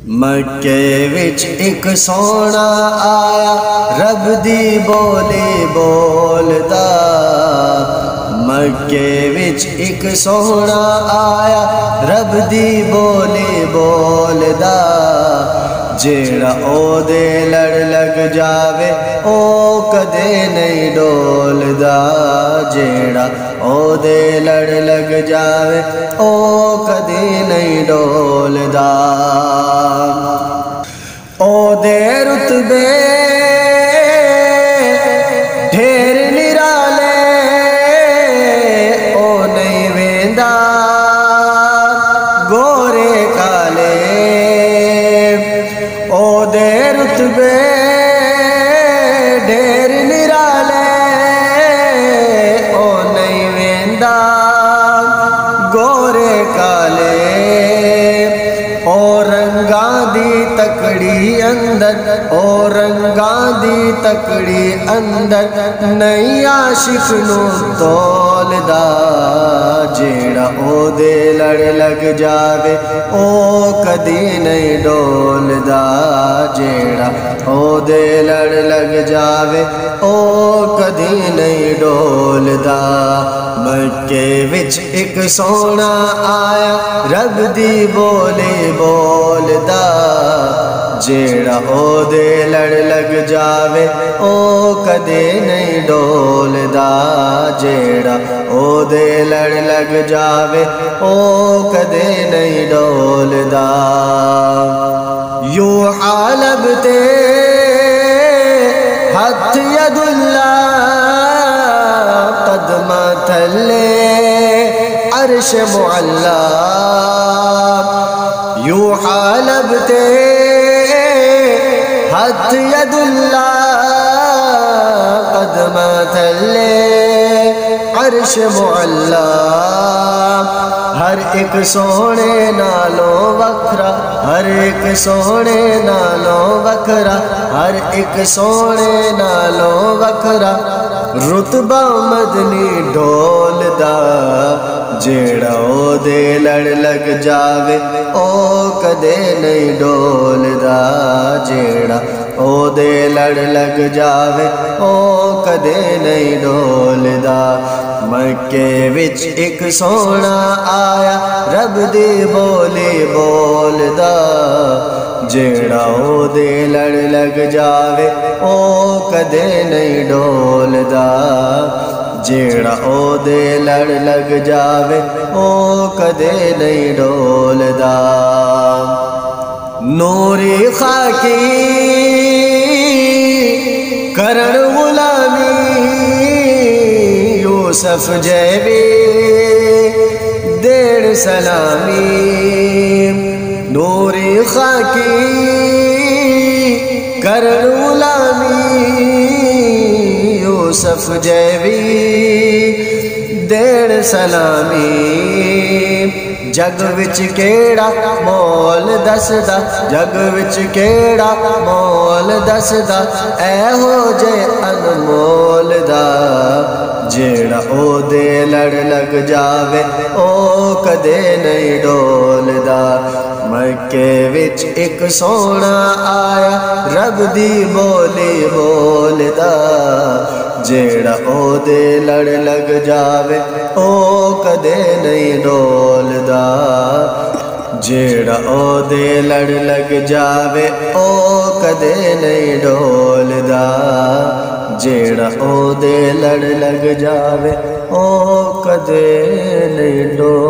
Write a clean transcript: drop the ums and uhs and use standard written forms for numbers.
مکے وچ ایک سونا آیا رب دی بولی بولدا مکے وچ ایک سونا آیا رب دی بولی بولدا جیڑا او دے لڑ لگ جاوے او کدے نہیں ڈولدا جیڑا او دے لڑ لگ جاوے او کدے نہیں ڈولدا او دے رتبے ڈھیر نرالے او نہیں ویندا گورے کالے او دے رتبے ڈھیر نرالے او نہیں ویندا گورے کالے او رنگاں دی تکڑی اندر او رنگاں دی تکڑی اندر نہیں عاشق نو تولدا جیڑا او دے لڑ لگ جاوے او کدی نہیں ڈولدا جیڑا او دے لڑ لگ جاوے او کدی نہیں ڈولدا مکے وچ ایک سونا آیا رب دی بولی بولدا جیڑا او دے لڑ لگ جاوے او کدے نہیں ڈولدا جیڑا او دے لڑ لگ جاوے او کدے نہیں ڈولدا یوں حالب تے ہتھ ید اللہ قدمہ تھلے عرش معلا یوں حالب تے ہتھ ید اللہ قدمہ تھلے عرش معلا ہر ایک سونے نالوں وکھرا ہر ایک سونے نالوں وکھرا ہر ایک سونے نالوں وکھرا رتبہ مدنی ڈولدا جیڑا او دے لڑ لگ جاوے او کدے نہیں ڈولدا جیڑا او دے لڑ لگ جاوے او کدے نہیں ڈولدا مکے وچ ایک سونا آیا رب دی بولی بولدا جیڑا او دے لڑ لگ جاوے او کدے نہیں ڈولدا جیڑا او دے لڑ لگ جاوے او کدے نہیں ڈولدا نوری خاکی کرن غلامی یوسف جیبی دیر سلامی نوری خاکی کرن غلامی یوسف جیبی دیر سلامی جگ وچ کیڑا مول دسدا جگ وچ کیڑا مول دسدا اے ہو جے انمول دا جیڑا او دے لڑ لگ جاوے او کدے نہیں ڈولدا مکے وچ ایک سونا آیا رب دی بولی بولدا جیڑا او دے لڑ لگ جاوے او کدے نہیں ڈولدا جیڑا او دے لڑ لگ جاوے او کدے نہیں ڈولدا جیڑا او دے لڑ لگ جاوے او کدے نہیں ڈولدا